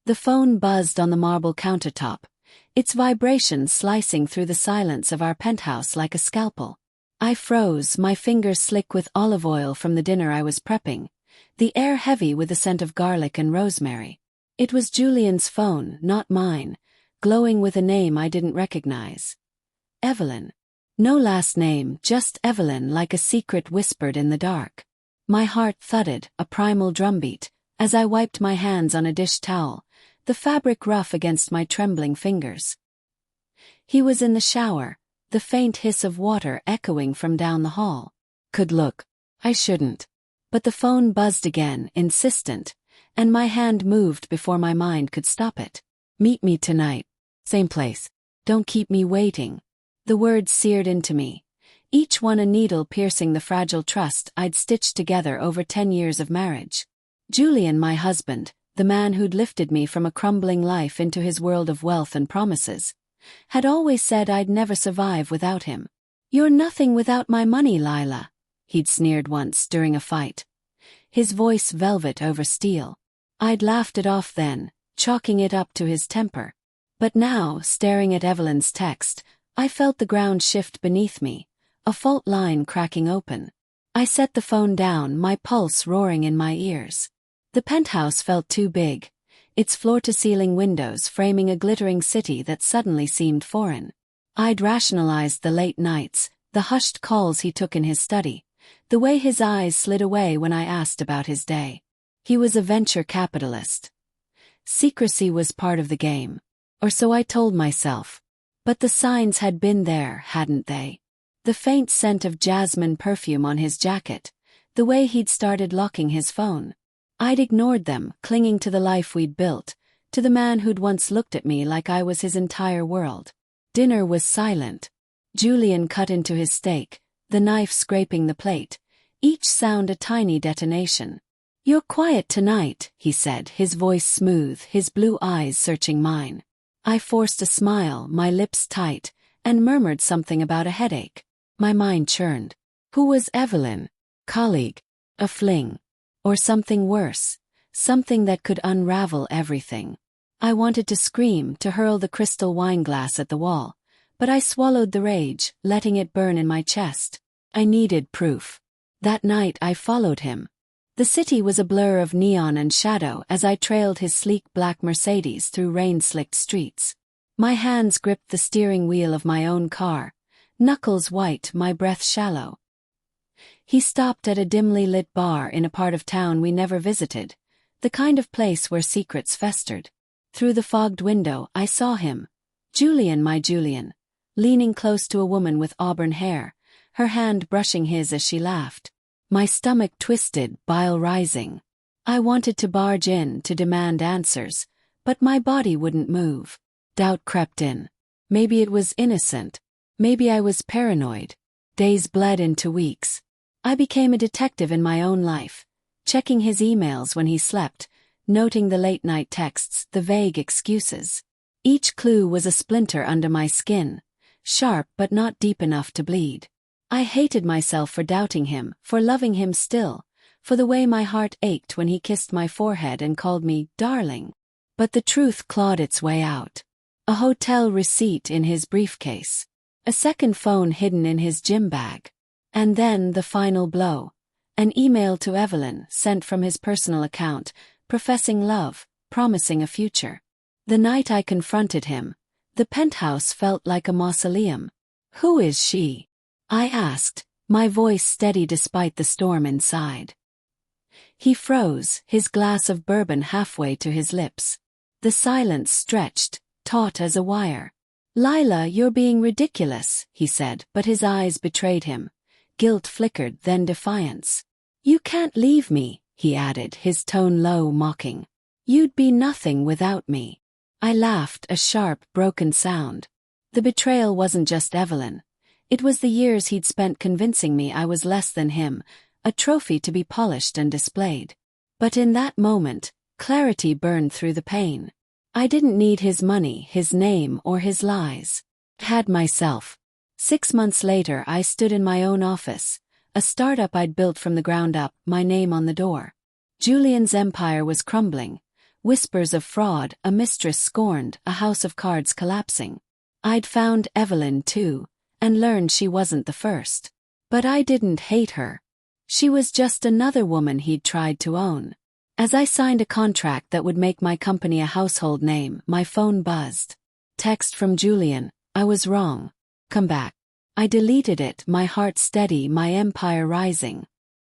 The phone buzzed on the marble countertop, its vibration slicing through the silence of our penthouse like a scalpel. I froze, my fingers slick with olive oil from the dinner I was prepping, the air heavy with the scent of garlic and rosemary. It was Julian's phone, not mine, glowing with a name I didn't recognize. Evelyn. No last name, just Evelyn, like a secret whispered in the dark. My heart thudded, a primal drumbeat, as I wiped my hands on a dish towel, the fabric rough against my trembling fingers. He was in the shower, the faint hiss of water echoing from down the hall. Could look. I shouldn't. But the phone buzzed again, insistent, and my hand moved before my mind could stop it. Meet me tonight. Same place. Don't keep me waiting. The words seared into me, each one a needle piercing the fragile trust I'd stitched together over 10 years of marriage. Julian, my husband, the man who'd lifted me from a crumbling life into his world of wealth and promises, had always said I'd never survive without him. "You're nothing without my money, Lila," he'd sneered once during a fight, his voice velvet over steel. I'd laughed it off then, chalking it up to his temper. But now, staring at Evelyn's text, I felt the ground shift beneath me, a fault line cracking open. I set the phone down, my pulse roaring in my ears. The penthouse felt too big, its floor-to-ceiling windows framing a glittering city that suddenly seemed foreign. I'd rationalized the late nights, the hushed calls he took in his study, the way his eyes slid away when I asked about his day. He was a venture capitalist. Secrecy was part of the game. Or so I told myself. But the signs had been there, hadn't they? The faint scent of jasmine perfume on his jacket, the way he'd started locking his phone. I'd ignored them, clinging to the life we'd built, to the man who'd once looked at me like I was his entire world. Dinner was silent. Julian cut into his steak, the knife scraping the plate, each sound a tiny detonation. "You're quiet tonight," he said, his voice smooth, his blue eyes searching mine. I forced a smile, my lips tight, and murmured something about a headache. My mind churned. Who was Evelyn? Colleague? A fling? Or something worse? Something that could unravel everything. I wanted to scream, to hurl the crystal wine glass at the wall, but I swallowed the rage, letting it burn in my chest. I needed proof. That night I followed him. The city was a blur of neon and shadow as I trailed his sleek black Mercedes through rain-slicked streets. My hands gripped the steering wheel of my own car, knuckles white, my breath shallow. He stopped at a dimly lit bar in a part of town we never visited, the kind of place where secrets festered. Through the fogged window I saw him, Julian, my Julian, leaning close to a woman with auburn hair, her hand brushing his as she laughed. My stomach twisted, bile rising. I wanted to barge in, to demand answers, but my body wouldn't move. Doubt crept in. Maybe it was innocent. Maybe I was paranoid. Days bled into weeks. I became a detective in my own life, checking his emails when he slept, noting the late-night texts, the vague excuses. Each clue was a splinter under my skin, sharp but not deep enough to bleed. I hated myself for doubting him, for loving him still, for the way my heart ached when he kissed my forehead and called me darling. But the truth clawed its way out. A hotel receipt in his briefcase. A second phone hidden in his gym bag. And then the final blow. An email to Evelyn, sent from his personal account, professing love, promising a future. The night I confronted him, the penthouse felt like a mausoleum. "Who is she?" I asked, my voice steady despite the storm inside. He froze, his glass of bourbon halfway to his lips. The silence stretched, taut as a wire. "Lila, you're being ridiculous," he said, but his eyes betrayed him. Guilt flickered, then defiance. "You can't leave me," he added, his tone low, mocking. "You'd be nothing without me." I laughed, a sharp, broken sound. The betrayal wasn't just Evelyn. It was the years he'd spent convincing me I was less than him, a trophy to be polished and displayed. But in that moment, clarity burned through the pain. I didn't need his money, his name, or his lies. I had myself. 6 months later I stood in my own office, a startup I'd built from the ground up, my name on the door. Julian's empire was crumbling, whispers of fraud, a mistress scorned, a house of cards collapsing. I'd found Evelyn too, and learned she wasn't the first. But I didn't hate her. She was just another woman he'd tried to own. As I signed a contract that would make my company a household name, my phone buzzed. Text from Julian: I was wrong. Come back. I deleted it, my heart steady, my empire rising.